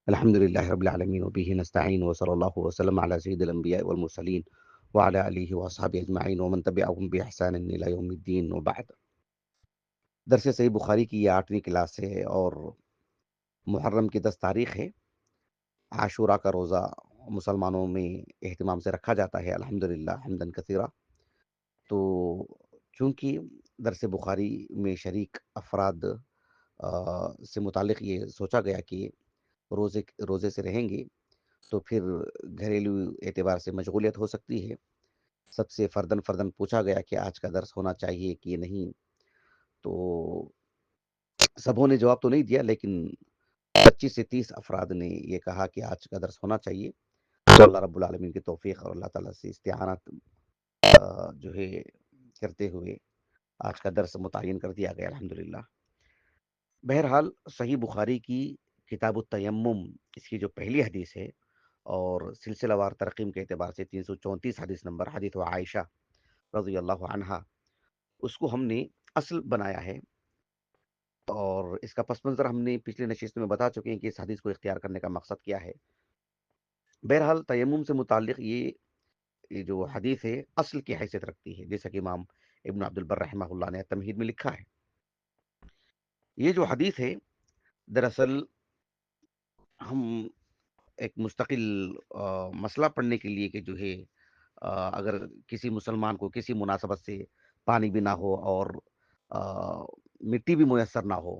الحمد لله رب العالمين وبه نستعين وصلى الله وسلم على سيد الأنبياء والمرسلين وعلى آله وأصحابه أجمعين ومن تبعهم بإحسان إلى يوم الدين وبعد. درس صحیح بخاری کی یہ 8ویں کلاس ہے اور محرم کی 10 تاریخ ہے. عاشورہ کا روزہ مسلمانوں میں اہتمام سے رکھا جاتا ہے الحمدللہ حمدن کثیرہ. تو چونکہ درس بخاری میں شریک افراد سے متعلق یہ سوچا گیا کہ روزے سے رہیں گے تو پھر گھریلو اعتبار سے مشغولیت ہو سکتی ہے. سب سے فردن پوچھا گیا کہ آج کا درس ہونا چاہیے کہ نہیں. تو سبوں نے جواب تو نہیں دیا، لیکن 25 سے 30 افراد نے یہ کہا کہ آج کا درس ہونا چاہیے. تو اللہ رب العالمین کی توفیق اور اللہ تعالیٰ سے استعانت جو ہے کرتے ہوئے آج کا درس متعین کر دیا گیا الحمدللہ. بہرحال صحیح بخاری کی کتاب التیمم اس کی جو پہلی حدیث ہے اور سلسلہ وار ترقیم کے اعتبار سے 334 حدیث نمبر حدیث عائشہ رضی اللہ عنہا، اس کو ہم نے اصل بنایا ہے. اور اس کا پس منظر ہم نے پچھلے نشست میں بتا چکے ہیں کہ اس حدیث کو اختیار کرنے کا مقصد کیا ہے. بہرحال تیمم سے متعلق یہ جو حدیث ہے اصل کی حیثیت رکھتی ہے، جیسا کہ امام ابن عبد البر رحمہ اللہ نے تمہید میں لکھا ہے. یہ جو حدیث ہے دراصل ہم ایک مستقل مسئلہ پڑھنے کے لیے کہ جو ہے اگر کسی مسلمان کو کسی مناسبت سے پانی بھی نہ ہو اور مٹی بھی میسر نہ ہو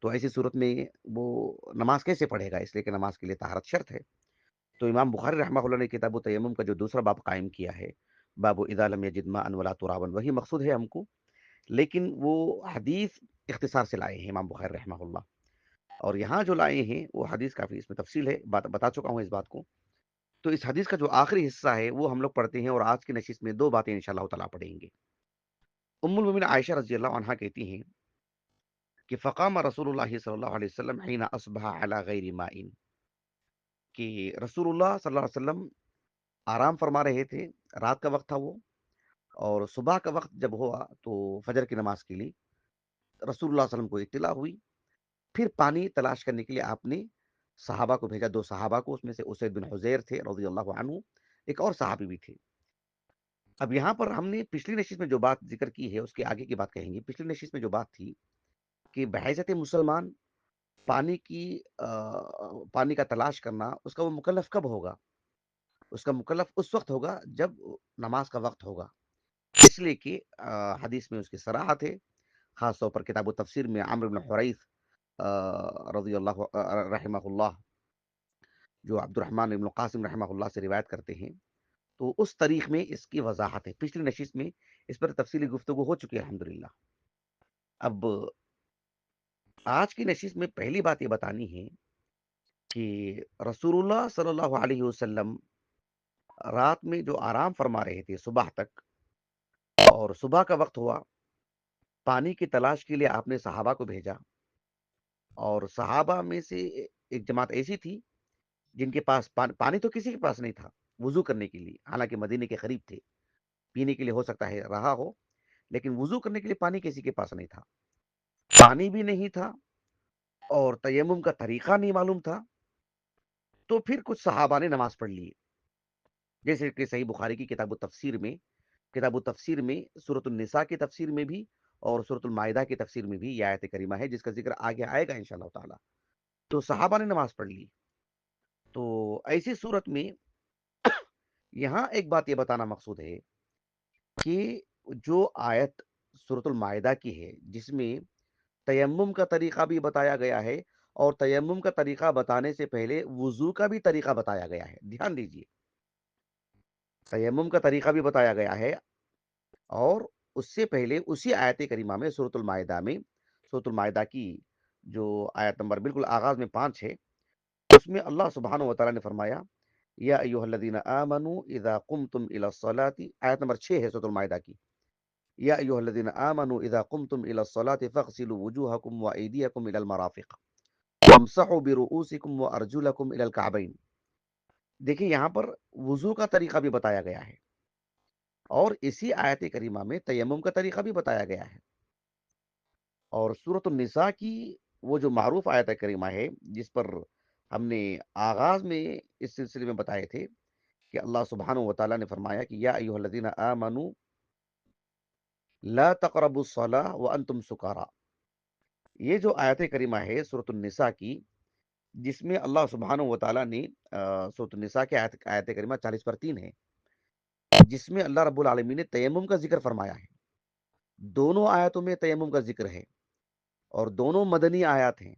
تو ایسی صورت میں وہ نماز کیسے پڑھے گا، اس لیے کہ نماز کے لیے طہارت شرط ہے. تو امام بخاری رحمہ اللہ نے کتاب التیمم کا جو دوسرا باب قائم کیا ہے، باب اذا لم یجد ماء ولا ترابا، وہی مقصود ہے ہم کو. لیکن وہ حدیث اختصار سے لائے ہیں امام بخاری رحمہ اللہ، اور یہاں جو لائے ہیں وہ حدیث کافی اس میں تفصیل ہے، بتا چکا ہوں اس بات کو. تو اس حدیث کا جو آخری حصہ ہے وہ ہم لوگ پڑھتے ہیں، اور آج کی نشست میں 2 باتیں انشاءاللہ تعالیٰ پڑھیں گے. ام المؤمنین عائشہ رضی اللہ عنہا کہتی ہیں کہ فقام رسول اللہ صلی اللہ علیہ وسلم حين اصبح على غیر ماء، کہ رسول اللہ صلی اللہ علیہ وسلم آرام فرما رہے تھے. رات کا وقت تھا وہ، اور صبح کا وقت جب ہوا تو فجر کی نماز کے لیے رسول اللہ صلی اللہ علیہ وسلم کو اطلاع ہوئی. پھر پانی تلاش کرنے کے لیے آپ نے صحابہ کو بھیجا، 2 صحابہ کو، اس میں سے اسید بن حضیر تھے رضی اللہ عنہ، ایک اور صحابی بھی تھے. اب یہاں پر ہم نے پچھلی نشست میں جو بات ذکر کی ہے اس کے آگے کی بات کہیں گے. پچھلی نشست میں جو بات تھی کہ بحیثیت مسلمان پانی کی پانی کا تلاش کرنا، اس کا وہ مکلف کب ہوگا؟ اس کا مکلف اس وقت ہوگا جب نماز کا وقت ہوگا، اس لیے کہ حدیث میں اس کی صراحت ہے. خاص طور پر کتاب و تفسیر میں عمرو بن حریث رضی اللہ رحمہ اللہ، جو عبد الرحمن ابن قاسم رحمہ اللہ سے روایت کرتے ہیں، تو اس تاریخ میں اس کی وضاحت ہے. پچھلی نشست میں اس پر تفصیلی گفتگو ہو چکی ہے الحمدللہ. اب آج کی نشست میں پہلی بات یہ بتانی ہے کہ رسول اللہ صلی اللہ علیہ وسلم رات میں جو آرام فرما رہے تھے صبح تک، اور صبح کا وقت ہوا، پانی کی تلاش کے لیے آپ نے صحابہ کو بھیجا. اور صحابہ میں سے ایک جماعت ایسی تھی جن کے پاس پانی تو کسی کے پاس نہیں تھا وضو کرنے کے لیے، حالانکہ مدینے کے قریب تھے. پینے کے لیے ہو سکتا ہے رہا ہو، لیکن وضو کرنے کے لیے پانی کسی کے پاس نہیں تھا. پانی بھی نہیں تھا اور تیمم کا طریقہ نہیں معلوم تھا. تو پھر کچھ صحابہ نے نماز پڑھ لی، جیسے کہ صحیح بخاری کی کتاب التفسیر میں سورۃ النساء کی تفسیر میں بھی اور سورۃ المائدہ کی تفسیر میں بھی یہ آیت کریمہ ہے، جس کا ذکر آگے آئے گا انشاءاللہ تعالی. تو صحابہ نے نماز پڑھ لی. تو ایسی صورت میں یہاں ایک بات یہ بتانا مقصود ہے کہ جو آیت سورۃ المائدہ کی ہے جس میں تیمم کا طریقہ بھی بتایا گیا ہے، اور تیمم کا طریقہ بتانے سے پہلے وضو کا بھی طریقہ بتایا گیا ہے. دھیان دیجئے، تیمم کا طریقہ بھی بتایا گیا ہے، اور اس سے پہلے اسی آیت کریمہ میں سورۃ المائدہ کی جو آیت نمبر بالکل آغاز میں 5 ہے، اس میں اللہ سبحانہ و تعالیٰ نے فرمایا یا ایھا الذین آمنوا اذا قمتم الی الصلاۃ، آیت نمبر 6 ہے سورۃ المائدہ کی. یا ایھا الذین آمنوا اذا قمتم الی الصلاۃ فاغسلوا وجوہکم وایدیکم الی المرافق وامسحوا برؤوسکم وارجلکم الی الکعبین. دیکھیں یہاں پر وضو کا طریقہ بھی بتایا گیا ہے، اور اسی آیت کریمہ میں تیمم کا طریقہ بھی بتایا گیا ہے. اور سورۃ النساء کی وہ جو معروف آیت کریمہ ہے جس پر ہم نے آغاز میں اس سلسلے میں بتائے تھے کہ اللہ سبحانہ و تعالیٰ نے فرمایا کہ یا ایھا الذین آمنوا لا تقربوا الصلاة وانتم سکارا. یہ جو آیت کریمہ ہے سورۃ النساء کی، جس میں اللہ سبحانہ و تعالیٰ نے سورۃ النساء کی آیت کریمہ 40/3 ہے، جس میں اللہ رب العالمین نے تیمم کا ذکر فرمایا ہے. دونوں آیتوں میں تیمم کا ذکر ہے اور دونوں مدنی آیات ہیں،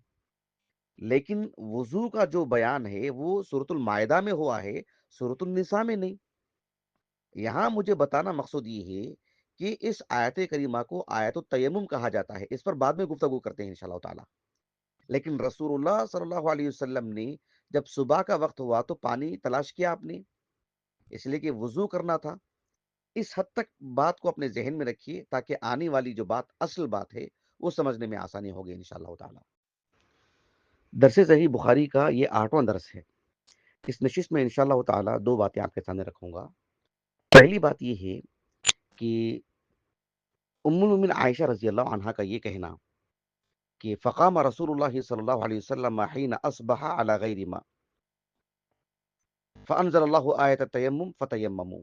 لیکن وضو کا جو بیان ہے وہ سورۃ المائدہ میں ہوا ہے، سورۃ النساء میں نہیں. یہاں مجھے بتانا مقصود یہ ہے کہ اس آیت کریمہ کو آیت التیمم کہا جاتا ہے. اس پر بعد میں گفتگو کرتے ہیں انشاءاللہ تعالی. لیکن رسول اللہ صلی اللہ علیہ وسلم نے جب صبح کا وقت ہوا تو پانی تلاش کیا آپ نے، اس لیے کہ وضو کرنا تھا. اس حد تک بات کو اپنے ذہن میں رکھیے تاکہ آنے والی جو بات اصل بات ہے وہ سمجھنے میں آسانی ہوگی انشاءاللہ تعالی. درس صحیح بخاری کا یہ 8واں درس ہے. اس نشست میں انشاءاللہ تعالی 2 باتیں آپ کے سامنے رکھوں گا. پہلی بات یہ ہے کہ ام المؤمنین عائشہ رضی اللہ عنہا کا یہ کہنا کہ فقام رسول اللہ صلی اللہ علیہ وسلم حين اصبح على غیر ما فانزل اللہ آیت التیمم فتیمموا.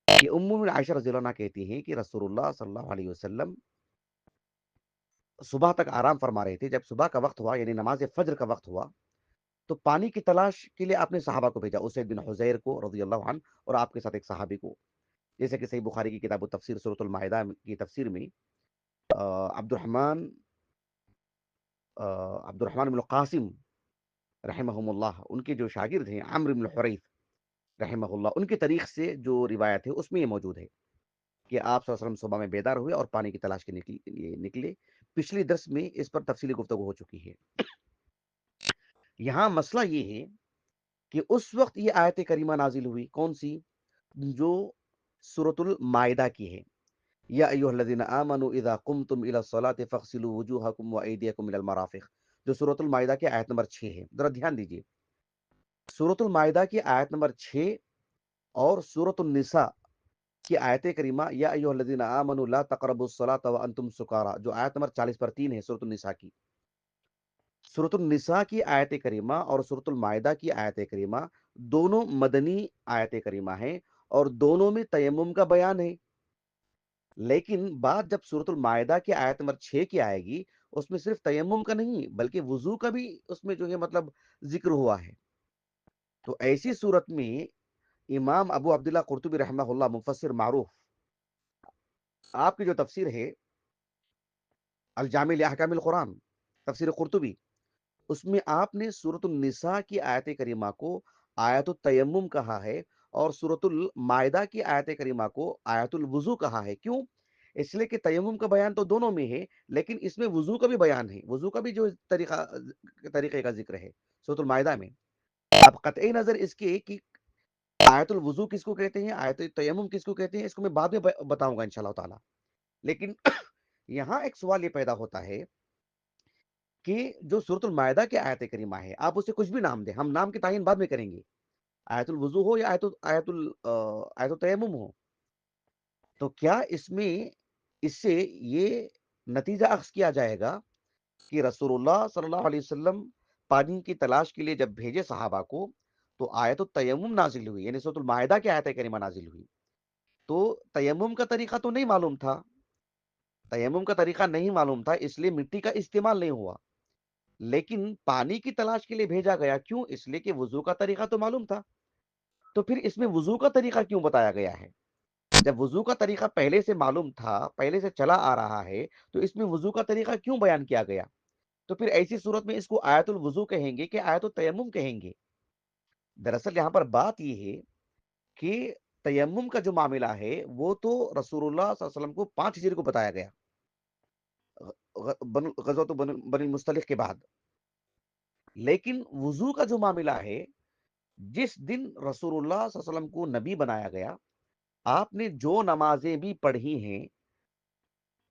کہ ام المؤمنین عائشہ رضی اللہ عنہا کہتی ہیں کہ رسول اللہ صلی اللہ علیہ وسلم صبح تک آرام فرما رہے تھے. جب صبح کا وقت ہوا یعنی نماز فجر کا وقت ہوا تو پانی کی تلاش کے لیے آپ نے صحابہ کو بھیجا، اسید بن حضیر کو رضی اللہ عنہ اور آپ کے ساتھ ایک صحابی کو. جیسے کہ صحیح بخاری کی کتاب التفسیر سورۃ المائدہ کی تفسیر میں عبد الرحمن بن القاسم رحمہم اللہ، ان کے جو شاگرد ہیں عمرو بن الحریث رحمہ اللہ، ان کے طریق سے جو روایت ہے اس میں یہ موجود ہے کہ آپ صلی اللہ علیہ وسلم صبح میں بیدار ہوئے اور پانی کی تلاش کے لیے نکلے. پچھلی درس میں اس پر تفصیلی گفتگو ہو چکی ہے. یہاں مسئلہ یہ ہے کہ اس وقت یہ آیت کریمہ نازل ہوئی کون سی؟ جو سورۃ المائدہ کی ہے. یا ایھا الذین آمنوا اذا قمتم الى الصلاة فاغسلوا وجوہکم وایدیکم الى المرافق، جو سورۃ المائدہ کی آیت نمبر 6 ہے. ذرا دھیان دیجیے، سورۃ المائدہ کی آیت نمبر 6 اور سورۃ النساء کی آیت کریمہ یا ایھا الذین آمنوا لا تقربوا الصلاة وانتم سکارا، جو آیت نمبر 40/3 ہے سورۃ النساء کی. سورۃ النساء کی آیت کریمہ اور سورۃ المائدہ کی آیت کریمہ دونوں مدنی آیت کریمہ ہیں اور دونوں میں تیمم کا بیان ہے. لیکن بات جب سورۃ المائدہ کی آیت نمبر 6 کی آئے گی، اس میں صرف تیمم کا نہیں بلکہ وضو کا بھی اس میں جو ہے مطلب ذکر ہوا ہے. تو ایسی صورت میں امام ابو عبداللہ قرطبی رحمہ اللہ، مفسر معروف، آپ کی جو تفسیر ہے الجامع لاحکام القرآن، تفسیر قرطبی، اس میں آپ نے سورۃ النساء کی آیت کریمہ کو آیت التیمم کہا ہے اور سورۃ المائدہ کی آیت کریمہ کو آیت الوضو کہا ہے. کیوں؟ اس لیے کہ تیمم کا بیان تو دونوں میں ہے لیکن اس میں وضو کا بھی بیان ہے، وضو کا بھی جو طریقے کا ذکر ہے سورۃ المائدہ میں. اب قطعی نظر اس کے کہ آیت الوضو کس کو کہتے ہیں، آیت التیمم کس کو کہتے ہیں، اس کو میں بعد میں بتاؤں گا انشاءاللہ تعالی. لیکن یہاں ایک سوال یہ پیدا ہوتا ہے کہ جو سورۃ المائدہ کی آیت کریمہ ہے، آپ اسے کچھ بھی نام دیں، ہم نام کی تعین بعد میں کریں گے، آیت الوضو ہو یا آیت التیمم ہو، تو کیا اس سے یہ نتیجہ اخذ کیا جائے گا کہ رسول اللہ صلی اللہ علیہ وسلم پانی کی تلاش کے لیے جب بھیجے صحابہ کو تو آیت التیمم نازل ہوئی، یعنی سورۃ المائدہ کی آیت کریمہ نازل ہوئی. تو تیمم کا طریقہ تو نہیں معلوم تھا، تیمم کا طریقہ نہیں معلوم تھا، اس لیے مٹی کا استعمال نہیں ہوا. لیکن پانی کی تلاش کے لیے بھیجا گیا، کیوں؟ اس لیے کہ وضو کا طریقہ تو معلوم تھا. تو پھر اس میں وضو کا طریقہ کیوں بتایا گیا ہے؟ جب وضو کا طریقہ پہلے سے معلوم تھا، پہلے سے چلا آ رہا ہے، تو اس میں وضو کا طریقہ کیوں بیان کیا گیا؟ تو پھر ایسی صورت میں اس کو آیت الوضو کہیں گے کہ آیت التیمم کہیں گے؟ دراصل یہاں پر بات یہ ہے کہ تیمم کا جو معاملہ ہے وہ تو رسول اللہ صلی اللہ علیہ وسلم کو 5 ہجری کو بتایا گیا، غزوۃ بنی المصطلق کے بعد. لیکن وضو کا جو معاملہ ہے، جس دن رسول اللہ صلی اللہ علیہ وسلم کو نبی بنایا گیا، آپ نے جو نمازیں بھی پڑھی ہیں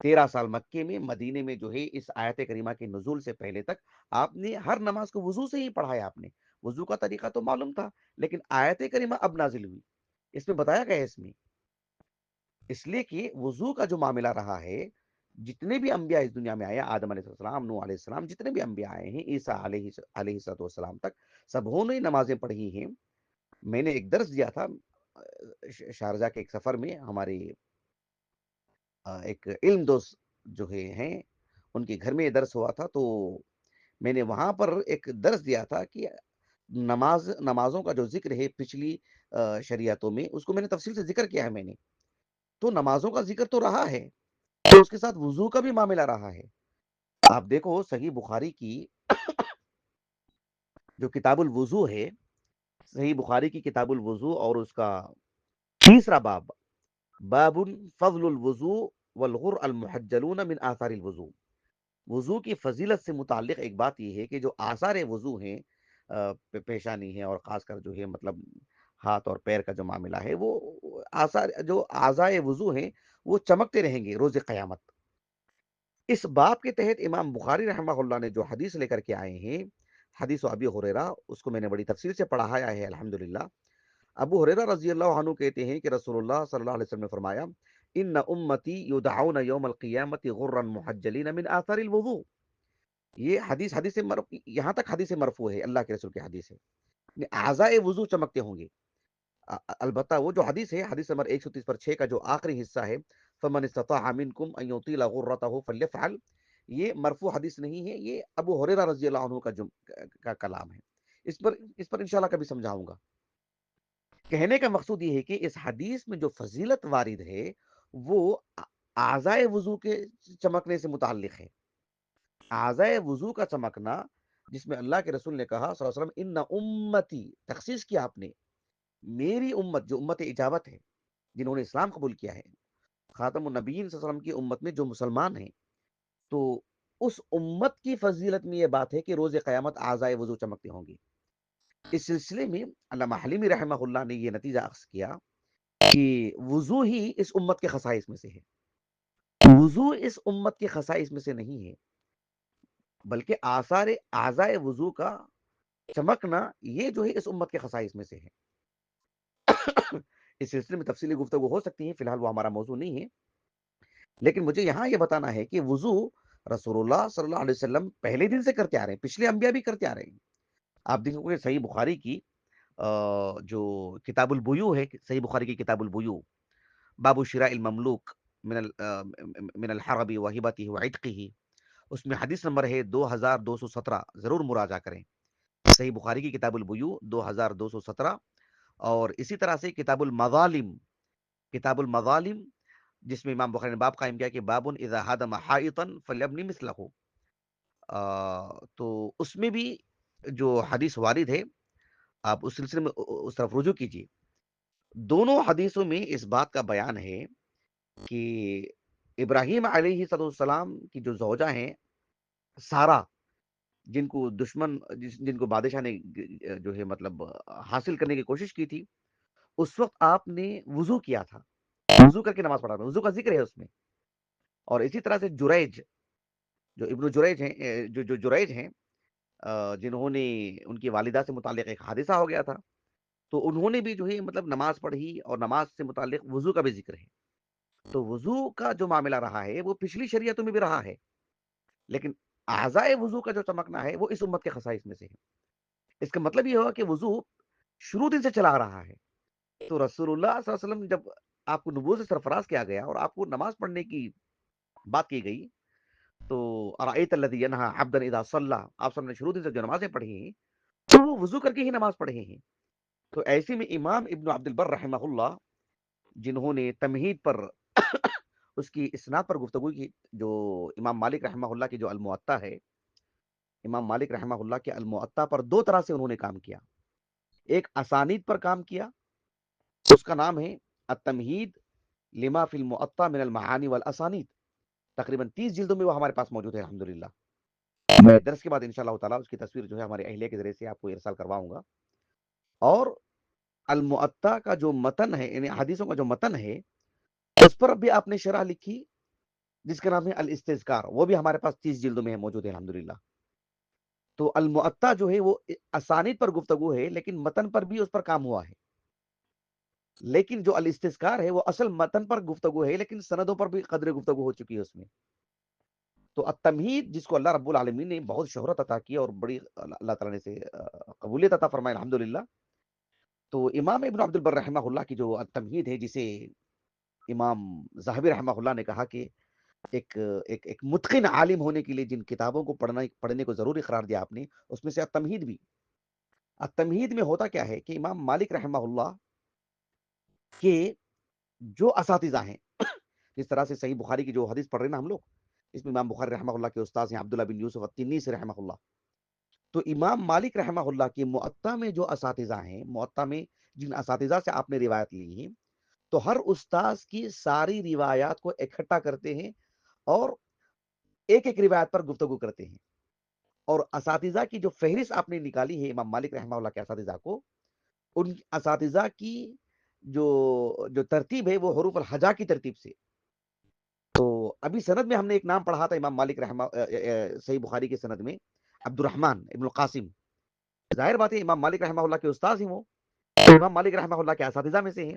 13 سال مکے میں، مدینے میں جو ہے اس آیت کریمہ کے نزول سے پہلے تک، آپ نے ہر نماز کو وضو سے ہی پڑھایا. آپ نے وضو کا طریقہ تو معلوم تھا لیکن آیت کریمہ اب نازل ہوئی، اس میں بتایا گیا اس میں، اس لیے کہ وضو کا جو معاملہ رہا ہے جتنے بھی انبیاء اس دنیا میں آئے، آدم علیہ السلام، نوح علیہ السلام، جتنے بھی انبیاء آئے ہیں، عیسیٰ علیہ السلام تک، سبوں نے نمازیں پڑھی ہیں۔ میں نے ایک درس دیا تھا شارجہ کے ایک سفر میں، ہماری ایک علم دوست جو ہیں ان کے گھر میں یہ درس ہوا تھا، تو میں نے وہاں پر ایک درس دیا تھا کہ نمازوں کا جو ذکر ہے پچھلی شریعتوں میں، اس کو میں نے تفصیل سے ذکر کیا ہے میں نے، تو نمازوں کا ذکر تو رہا ہے، تو اس کے ساتھ وضو کا بھی معاملہ رہا ہے۔ آپ دیکھو صحیح بخاری کی جو کتاب الوضو ہے، صحیح بخاری کی کتاب الوضو اور اس کا تیسرا باب، باب فضل الوضو والغر المحجلون من آثار الوضو، وضو کی فضیلت سے متعلق ایک بات یہ ہے کہ جو آثار وضو ہیں، پیشانی ہے اور خاص کر جو ہے مطلب ہاتھ اور پیر کا جو معاملہ ہے، وہ آثار جو اعضائے وضو ہیں وہ چمکتے رہیں گے روز قیامت۔ اس باب کے تحت امام بخاری رحمہ اللہ نے جو حدیث لے کر کے آئے ہیں، حدیث ابی ہریرہ، اس کو میں نے بڑی تفصیل سے پڑھایا ہے الحمدللہ۔ ابو ہریرہ رضی اللہ عنہ کہتے ہیں کہ رسول اللہ صلی اللہ علیہ وسلم نے فرمایا، ان امتی یدعون یوم القیامت غرا محجلین من آثار الوضوء۔ یہ حدیث سے یہاں تک حدیث مرفوع ہے، اللہ کے رسول کی حدیث ہے، اعضائے وضو چمکتے ہوں گے۔ البتہ وہ جو حدیث ہے، حدیث نمبر 130 پر 6 کا جو آخری حصہ ہے، فمن استطاع منکم ان یطیل غرته فلیفعل، یہ مرفوع حدیث نہیں ہے، یہ ابو ہریرہ رضی اللہ عنہ کا کلام ہے۔ اس پر انشاءاللہ کبھی سمجھاؤں گا۔ کہنے کا مقصود یہ ہے کہ اس حدیث میں جو فضیلت وارد ہے وہ اعضائے وضو کے چمکنے سے متعلق ہے۔ اعضائے وضو کا چمکنا، جس میں اللہ کے رسول نے کہا صلی اللہ علیہ وسلم، ان امتی، تخصیص کیا آپ نے، میری امت جو امت اجابت ہے، جنہوں نے اسلام قبول کیا ہے، خاتم النبیین صلی اللہ علیہ وسلم کی امت میں جو مسلمان ہیں، تو اس امت کی فضیلت میں یہ بات ہے کہ روز قیامت اعضائے وضو چمکتے ہوں گے۔ اس سلسلے میں علامہ حلیمی رحمہ اللہ نے یہ نتیجہ اخذ کیا کہ وضو ہی اس امت کے خصائص میں سے ہے، وضو اس امت کے خصائص میں سے نہیں ہے، بلکہ آثار اعضائے وضو کا چمکنا یہ جو ہے اس امت کے خصائص میں سے ہے۔ اس سلسلے میں تفصیلی گفتگو ہو سکتی ہے، فی الحال وہ ہمارا موضوع نہیں ہے، لیکن مجھے یہاں یہ بتانا ہے کہ وضو رسول اللہ صلی اللہ علیہ وسلم پہلے دن سے کرتے آ رہے ہیں، پچھلے انبیاء بھی کرتے آ رہے ہیں۔ آپ دیکھو گے صحیح بخاری کی جو کتاب البیوع ہے، صحیح بخاری کی کتاب البیوع، باب شراء المملوک من الحرب وہبتہ وعتقہ، اس میں حدیث نمبر ہے 2217، ضرور مراجعہ کریں، صحیح بخاری کی کتاب البیوع 2217۔ اور اسی طرح سے کتاب المظالم، جس میں امام بخاری نے باب قائم کیا کہ باب اذا ہدم حائطا فلیبنی مثلہ، تو اس میں بھی جو حدیث وارد ہے، آپ اس سلسلے میں اس طرف رجوع کیجیے۔ دونوں حدیثوں میں اس بات کا بیان ہے کہ ابراہیم علیہ السلام کی جو زوجہ ہیں سارا، جن کو جن کو بادشاہ نے جو ہے مطلب حاصل کرنے کی کوشش کی تھی، اس وقت آپ نے وضو کیا تھا، وضو کر کے نماز پڑھا تھا، وضو کا ذکر ہے اس میں۔ اور اسی طرح سے جریج، جو ابن جریج ہیں، جو جریج ہیں، جنہوں نے، ان کی والدہ سے متعلق ایک حادثہ ہو گیا تھا، تو انہوں نے بھی جو ہے مطلب نماز پڑھی، اور نماز سے متعلق وضو کا بھی ذکر ہے۔ تو وضو کا جو معاملہ رہا ہے وہ پچھلی شریعتوں میں بھی رہا ہے، لیکن اعضائے وضو کا جو چمکنا ہے وہ اس امت کے خصائص میں سے ہے۔ اس کا مطلب یہ ہوگا کہ وضو شروع دن سے چلا آ رہا ہے، تو رسول اللہ صلی اللہ علیہ وسلم جب آپ کو نبوت سے سرفراز کیا گیا اور آپ کو نماز پڑھنے کی بات کی گئی، تو ارأیت الذی ینہی عبدا اذا صلی، آپ سب نے شروع دن سے جو نمازیں پڑھی ہیں تو وہ وضو کر کے ہی نماز پڑھے ہیں۔ تو ایسے میں امام ابن عبد البر رحمہ اللہ، جنہوں نے تمہید پر اس کی اسناد پر گفتگو کی، جو امام مالک رحمہ اللہ کی جو الموطا ہے، امام مالک رحمہ اللہ کے الموطا پر دو طرح سے انہوں نے کام کیا۔ ایک اسانید پر کام کیا، اس کا نام ہے التمہید لما فی الموطا من المعانی والاسانید، تقریباً 30 جلدوں میں وہ ہمارے پاس موجود ہے الحمدللہ۔ میں درس کے بعد انشاءاللہ تعالی اس کی تصویر جو ہے ہمارے اہلیہ کے ذریعے سے آپ کو ارسال کرواؤں گا۔ اور الموطا کا جو متن ہے، یعنی حدیثوں کا جو متن ہے، اس پر بھی آپ نے شرح لکھی جس کا نام ہے الاستذکار، وہ بھی ہمارے پاس 30 جلدوں میں ہے، موجود ہے الحمدللہ۔ تو الموطا جو ہے وہ اسانید پر گفتگو ہے، لیکن متن پر بھی اس پر کام ہوا ہے۔ لیکن جو الاستذکار ہے وہ اصل متن پر گفتگو ہے، لیکن سندوں پر بھی قدر گفتگو ہو چکی ہے اس میں۔ تو التمہید جس کو اللہ رب العالمین نے بہت شہرت عطا کی اور بڑی اللہ تعالیٰ نے سے قبولیت عطا فرمائے الحمدللہ. تو امام ابن عبد البر رحمہ اللہ کی جو التمہید ہے، جسے امام ذہبی رحمہ اللہ نے کہا کہ ایک ایک متقن عالم ہونے کے لیے جن کتابوں کو پڑھنے کو ضروری قرار دیا آپ نے، اس میں سے التمہید بھی. التمہید میں ہوتا کیا ہے کہ امام مالک رحمہ اللہ کے جو اساتذہ ہیں، جس طرح سے صحیح بخاری کی جو حدیث پڑھ رہے ہیں نا ہم لوگ، اس میں امام بخاری رحمہ اللہ کے استاد ہیں عبداللہ بن یوسف التنیسی رحمہ اللہ. تو امام مالک رحمہ اللہ کی معطا میں جو اساتذہ ہیں، معطا میں جن اساتذہ سے آپ نے روایت لی ہیں، تو ہر استاذ کی ساری روایات کو اکٹھا کرتے ہیں اور ایک ایک روایت پر گفتگو کرتے ہیں. اور اساتذہ کی جو فہرست آپ نے نکالی ہے امام مالک رحمہ اللہ کے اساتذہ کو، ان اساتذہ کی جو جو ترتیب ہے وہ حروف الہجا کی ترتیب سے. تو ابھی سند میں ہم نے ایک نام پڑھا تھا امام مالک رحمہ صحیح بخاری کے سند میں، عبد الرحمن ابن القاسم. ظاہر بات ہے امام مالک رحمہ اللہ کے استاذ ہیں وہ، تو امام مالک رحمہ اللہ کے اساتذہ میں سے ہیں.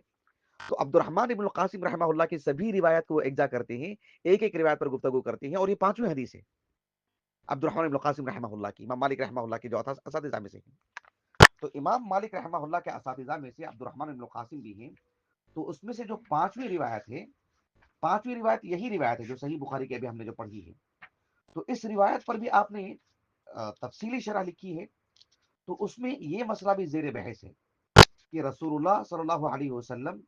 تو عبد الرحمن ابن القاسم رحمہ اللہ کی سبھی روایت کو اجزا کرتے ہیں، ایک ایک روایت پر گفتگو کرتے ہیں، اور یہ پانچویں حدیث ہے عبد الرحمن ابن القاسم رحمہ اللہ کی، امام مالک رحمہ اللہ کے جو اساتذہ میں سے ہیں. تو امام مالک رحمہ اللہ کے اساتذہ میں سے عبد الرحمن ابن القاسم بھی ہیں. تو اس میں سے جو پانچویں روایت ہے، پانچویں روایت یہی روایت ہے جو صحیح بخاری کے ابھی ہم نے جو پڑھی ہے. تو اس روایت پر بھی آپ نے تفصیلی شرح لکھی ہے. تو اس میں یہ مسئلہ بھی زیر بحث ہے کہ رسول اللہ صلی اللہ علیہ وسلم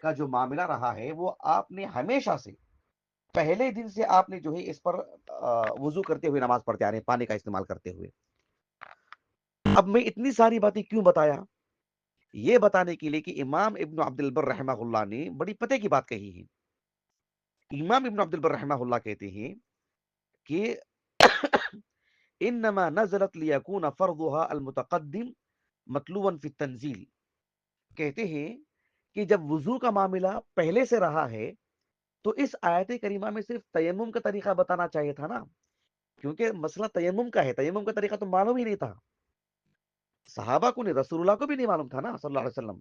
کا جو معاملہ رہا ہے، وہ آپ نے ہمیشہ سے پہلے دن سے آپ نے جو ہے اس پر وضو کرتے ہوئے نماز پڑھتے آ رہے ہیں، پانی کا استعمال کرتے ہوئے. اب میں اتنی ساری باتیں کیوں بتایا؟ یہ بتانے کے لیے کہ امام ابن عبد البر رحمہ اللہ نے بڑی پتے کی بات کہی ہے. امام ابن عبد البر رحمہ اللہ کہتے ہیں کہ انما نزلت لیکون فرضها المتقدم مطلوبا فی التنزیل. کہتے ہیں کہ جب وضو کا معاملہ پہلے سے رہا ہے تو اس آیت کریمہ میں صرف تیمم کا طریقہ بتانا چاہیے تھا نا، کیونکہ مسئلہ تیمم کا ہے، تیمم کا طریقہ تو معلوم ہی نہیں تھا صحابہ کو، نہیں رسول اللہ کو بھی نہیں معلوم تھا نا صلی اللہ علیہ وسلم.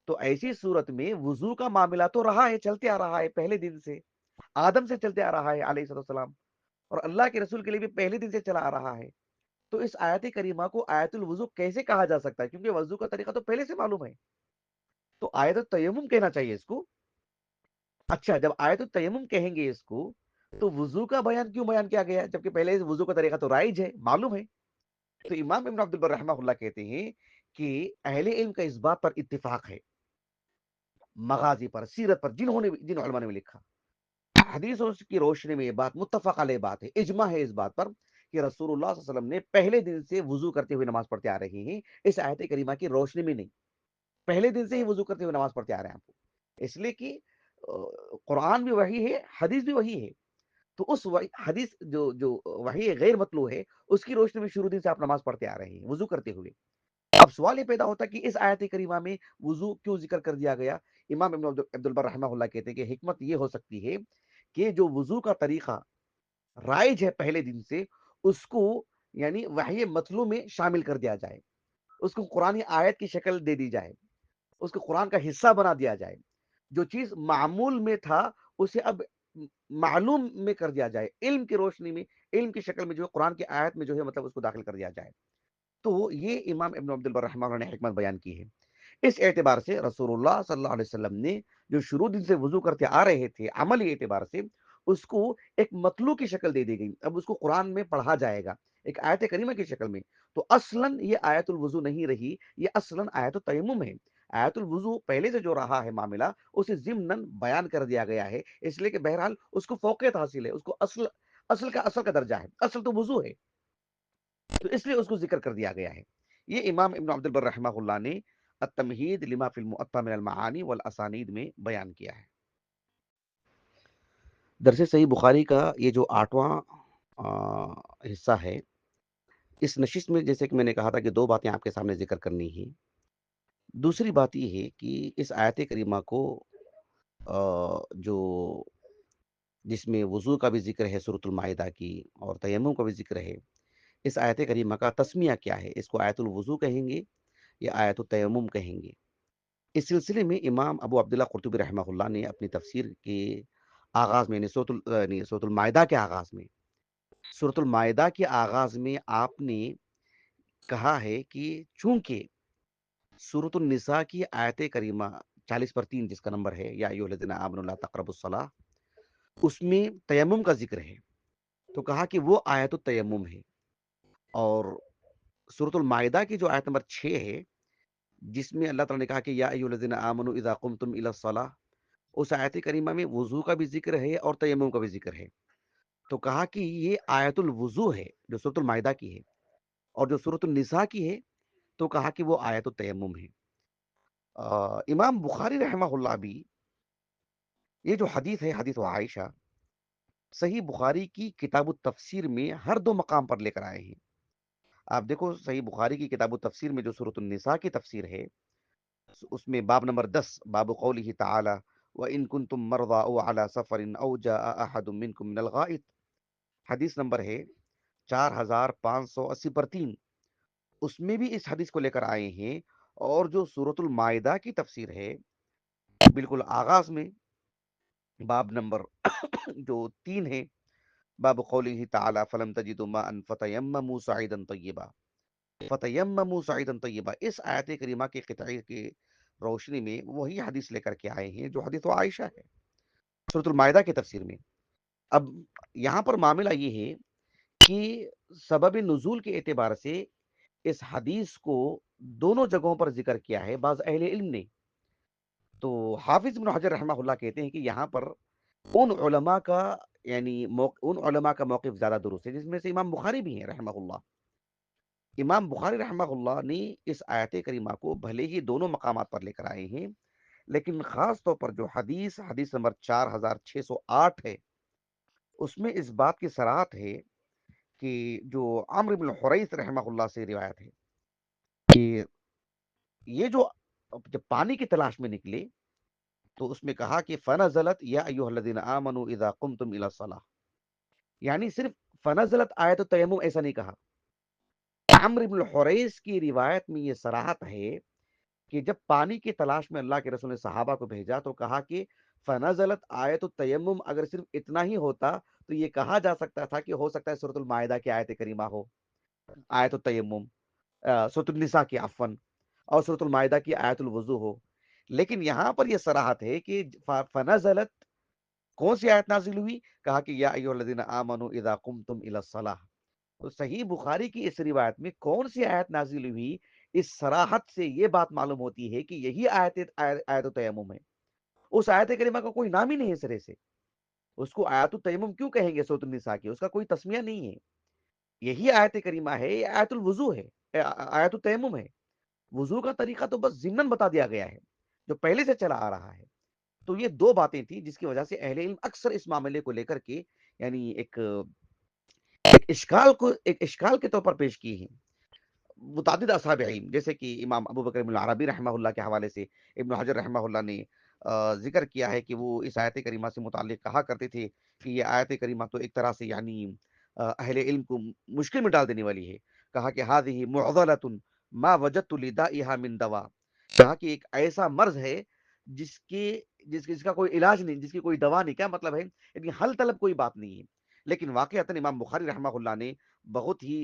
تو ایسی صورت میں وضو کا معاملہ تو رہا ہے، چلتے آ رہا ہے پہلے دن سے، آدم سے چلتے آ رہا ہے علیہ السلام، اور اللہ کے رسول کے لیے بھی پہلے دن سے چلا آ رہا ہے. تو اس آیت کریمہ کو آیت الوضو کیسے کہا جا سکتا ہے؟ کیونکہ وضو کا طریقہ تو پہلے سے معلوم ہے. تو آیت التیمم کہنا چاہیے اس کو. اچھا، جب آیت التیمم کہیں گے اس کو، تو وضو کا بیان کیوں بیان کیا گیا جبکہ پہلے وضو کا طریقہ تو رائج ہے، معلوم ہے؟ تو امام ابن عبد البر رحمہ اللہ کہتے ہیں کہ اہل علم کا اس بات پر اتفاق ہے، مغازی پر، سیرت پر، جن علماء نے لکھا، حدیثوں کی روشنی میں یہ بات متفق علیہ بات ہے، اجماع ہے اس بات پر کہ رسول اللہ صلی اللہ علیہ وسلم نے پہلے دن سے وضو کرتے ہوئے نماز پڑھتے آ رہے ہیں. اس آیت کریمہ کی روشنی میں نہیں، پہلے دن سے ہی وضو کرتے ہوئے نماز پڑھتے آ رہے ہیں آپ کو، اس لیے کہ قرآن بھی وہی ہے، حدیث بھی وہی ہے. تو اس حدیث جو وحی غیر مطلوع ہے، اس کی روشنی میں شروع دن سے آپ نماز پڑھتے آ رہے ہیں وضو کرتے ہوئے. اب سوال یہ پیدا ہوتا ہے کہ اس آیت کریمہ میں وضو کیوں ذکر کر دیا گیا؟ امام ابن عبد البر رحمہ اللہ کہتے ہیں کہ حکمت یہ ہو سکتی ہے کہ جو وضو کا طریقہ رائج ہے پہلے دن سے، اس کو یعنی وحی مطلوع میں شامل کر دیا جائے، اس کو قرآن آیت کی شکل دے دی جائے، اس کو قرآن کا حصہ بنا دیا جائے. جو چیز معمول میں تھا اسے اب معلوم میں کر دیا جائے، علم کی روشنی میں، علم کی شکل میں جو ہے قرآن کی آیت میں جو ہے مطلب اس کو داخل کر دیا جائے. تو یہ امام ابن عبد البر رحمہ اللہ نے حکمت بیان کی ہے. اس اعتبار سے رسول اللہ صلی اللہ علیہ وسلم نے جو شروع دن سے وضو کرتے آ رہے تھے، عملی اعتبار سے اس کو ایک مطلوع کی شکل دے دی گئی. اب اس کو قرآن میں پڑھا جائے گا ایک آیت کریمہ کی شکل میں. تو اصلاً یہ آیت الوضو نہیں رہی، یہ اصلاً آیت التیمم ہے. آیت الوضو پہلے سے جو رہا ہے معاملہ، اسے ضمناً بیان کر دیا گیا ہے، اس لیے کہ بہرحال اس کو فوقیت حاصل ہے، اس کو اصل کا درجہ ہے، اصل تو وضو ہے، تو اس لیے اس کو ذکر کر دیا گیا ہے. یہ امام ابن عبد البر رحمہ اللہ نے التمہید لما فی المعطا من المعانی والاسانید میں بیان کیا ہے. درس صحیح بخاری کا یہ جو 8واں حصہ ہے، اس نشست میں جیسے کہ میں نے کہا تھا کہ 2 باتیں آپ کے سامنے ذکر کرنی ہیں. دوسری بات یہ ہے کہ اس آیت کریمہ کو جو جس میں وضو کا بھی ذکر ہے سورۃ المائدہ کی، اور تیمم کا بھی ذکر ہے، اس آیت کریمہ کا تسمیہ کیا ہے؟ اس کو آیت الوضو کہیں گے یا آیت التیمم کہیں گے؟ اس سلسلے میں امام ابو عبداللہ قرطبی رحمہ اللہ نے اپنی تفسیر کے آغاز میں، نہیں سورۃ المائدہ کے آغاز میں، سورۃ المائدہ کے آغاز میں آپ نے کہا ہے کہ چونکہ سورۃ النساء کی آیت کریمہ 40/3 جس کا نمبر ہے، یا ایھا الذین آمنوا لا تقربوا الصلاۃ، اس میں تیمم کا ذکر ہے، تو کہا کہ وہ آیت التیمم ہے۔ اور سورۃ المائدہ کی جو آیت نمبر 6 ہے، جس میں اللہ تعالیٰ نے کہا کہ یا ایھا الذین آمنوا اذا قمتم الی الصلاۃ، اس آیت کریمہ میں وضو کا بھی ذکر ہے اور تیمم کا بھی ذکر ہے، تو کہا کہ یہ آیت الوضو ہے جو سورۃ المائدہ کی ہے، اور جو سورۃ النساء کی ہے تو کہا کہ وہ آیت التیمم ہے۔ امام بخاری رحمہ اللہ بھی یہ جو حدیث ہے، حدیث عائشہ، صحیح بخاری کی کتاب التفسیر میں ہر دو مقام پر لے کر آئے ہیں۔ آپ دیکھو صحیح بخاری کی کتاب التفسیر میں جو سورۃ النساء کی تفسیر ہے، اس میں باب نمبر 10، باب قولہ تعالی وَإِن كُنتُم مَرْضَىٰ أَوْ عَلَىٰ سَفَرٍ أَوْ جَاءَ أَحَدٌ مِّنكُم مِّنَ الْغَائِطِ، حدیث نمبر ہے 4580/3، اس میں بھی اس حدیث کو لے کر آئے ہیں۔ اور جو سورۃ المائدہ کی تفسیر ہے، بالکل آغاز میں باب نمبر جو 3 ہے، باب قولہ تعالی فلم تجدوا ماء فتیمموا صعیدا طیبا، فتیمموا صعیدا طیبا، اس آیت کریمہ کے قطعے کی روشنی میں وہی حدیث لے کر کے آئے ہیں جو حدیث عائشہ ہے سورۃ المائدہ کی تفسیر میں۔ اب یہاں پر معاملہ یہ ہے کہ سبب نزول کے اعتبار سے اس حدیث کو دونوں جگہوں پر ذکر کیا ہے بعض اہل علم نے۔ تو حافظ ابن حجر رحمہ اللہ کہتے ہیں کہ یہاں پر ان علماء کا ان علماء کا موقف زیادہ درست ہے، جس میں سے امام بخاری بھی ہیں رحمہ اللہ۔ امام بخاری رحمہ اللہ نے اس آیت کریمہ کو بھلے ہی دونوں مقامات پر لے کر آئے ہیں، لیکن خاص طور پر جو حدیث نمبر 4608 ہے، اس میں اس بات کی صراحت ہے کہ جو عمرو بن حریث رحمہ اللہ سے روایت ہے کہ یہ جو جب پانی کی تلاش میں نکلے تو اس میں کہا کہ فنزلت یا ایھا الذین آمنوا اذا قمتم الی الصلاۃ، یعنی صرف فنزلت آیت التیمم ایسا نہیں کہا۔ عمرو بن حریث کی روایت میں یہ صراحت ہے کہ جب پانی کی تلاش میں اللہ کے رسول نے صحابہ کو بھیجا تو کہا کہ فنزلت آیت التیمم، اگر صرف اتنا ہی ہوتا تو یہ کہا جا سکتا تھا کہ ہو سکتا ہے سورۃ المائدہ کی آیت کریمہ ہو آیت التیمم، سورۃ النساء کی عفواً، اور سورۃ المائدہ کی آیت الوضو ہو، لیکن یہاں پر یہ صراحت ہے کہ فنزلت کون سی آیت نازل ہوئی؟ کہا کہ یا ایھا الذین آمنوا اذا قمتم الی الصلاۃ۔ تو صحیح بخاری کی اس روایت میں کون سی آیت نازل ہوئی، اس صراحت سے یہ بات معلوم ہوتی ہے کہ یہی آیت التیمم ہے۔ اس آیت کریمہ کا کوئی نام ہی نہیں ہے سرے سے، اس کو آیت التیمم کیوں کہیں گے سورۃ النساء کی؟ اس کا کوئی تسمیہ نہیں ہے، یہی آیت کریمہ ہے، یہ آیت الوضو ہے، آیت التیمم ہے۔ وضو کا طریقہ تو بس ضمناً بتا دیا گیا ہے جو پہلے سے چلا آ رہا ہے۔ تو یہ دو باتیں تھیں جس کی وجہ سے اہل علم اکثر اس معاملے کو لے کر کے ایک اشکال کے طور پر پیش کی ہیں متعدد اصحاب علم، جیسے کہ امام ابو بکر بن العربی رحمہ اللہ کے حوالے سے ابن حجر رحمہ اللہ نے ذکر کیا ہے کہ وہ اس آیت کریمہ سے متعلق کہا کرتے تھے کہ یہ آیت کریمہ تو ایک طرح سے اہل علم کو مشکل میں ڈال دینے والی ہے۔ کہا کہ هذه معضلۃ ما وجدت لدائها من دوا، کہا کہ ایک ایسا مرض ہے جس کا کوئی علاج نہیں، جس کی کوئی دوا نہیں۔ کیا مطلب ہے؟ یعنی حل طلب کوئی بات نہیں ہے، لیکن واقعتاً امام بخاری رحمہ اللہ نے بہت ہی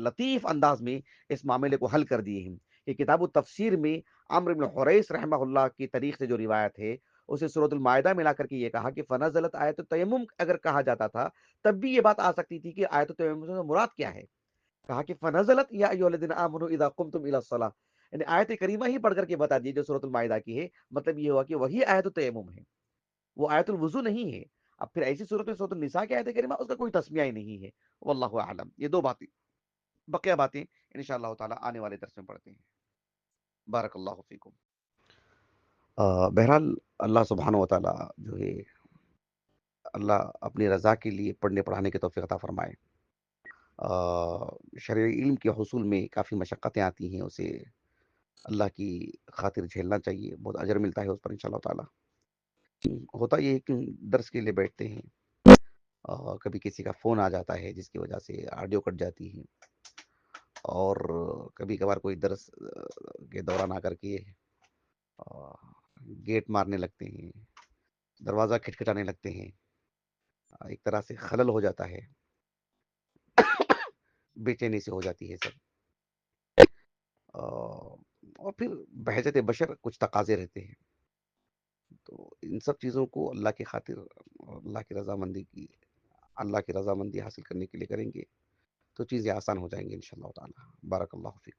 لطیف انداز میں اس معاملے کو حل کر دیے ہیں۔ یہ کتاب التفسیر میں عمرو بن حریث رحمہ اللہ کی طریق سے جو روایت ہے، اسے سورۃ المائدہ میں لا کر کے یہ کہا کہ فنزلت آیت التیمم اگر کہا جاتا تھا تب بھی یہ بات آ سکتی تھی کہ آیت التیمم سے مراد کیا ہے۔ کہا کہ فنزلت یا ایھا الذین آمنوا اذا قمتم الی الصلاۃ، یعنی آیت کریمہ ہی پڑھ کر کے بتا دی جو سورۃ المائدہ کی ہے، مطلب یہ ہوا کہ وہی آیت التیمم ہے، وہ آیت الوضو نہیں ہے۔ اب پھر ایسی صورت میں سورۃ النساء کی آیت کریمہ اس کا کوئی تسمیہ ہی نہیں ہے۔ واللہ اعلم۔ یہ دو باتیں، بقیہ باتیں انشاءاللہ تعالی آنے والے درس میں پڑھتے ہیں۔ بارک اللہ فیکم۔ بہرحال اللہ سبحانہ و تعالی جو ہے، اللہ اپنی رضا کے لیے پڑھنے پڑھانے کی توفیق عطا فرمائے۔ شرعی علم کے حصول میں کافی مشقتیں آتی ہیں، اسے اللہ کی خاطر جھیلنا چاہیے، بہت اجر ملتا ہے اس پر انشاءاللہ تعالی۔ ہوتا یہ ہے کہ درس کے لیے بیٹھتے ہیں، کبھی کسی کا فون آ جاتا ہے جس کی وجہ سے آڈیو کٹ جاتی ہے، اور کبھی کبھار کوئی درس کے دوران آ کر کے گیٹ مارنے لگتے ہیں، دروازہ کھٹکھٹانے لگتے ہیں، ایک طرح سے خلل ہو جاتا ہے، بے چینی سے ہو جاتی ہے سب، اور پھر بحیثیت بشر کچھ تقاضے رہتے ہیں، تو ان سب چیزوں کو اللہ کی خاطر، اللہ کی رضامندی کی، اللہ کی رضامندی حاصل کرنے کے لیے کریں گے تو چیزیں آسان ہو جائیں گی انشاءاللہ تعالی۔ بارک اللہ فیک۔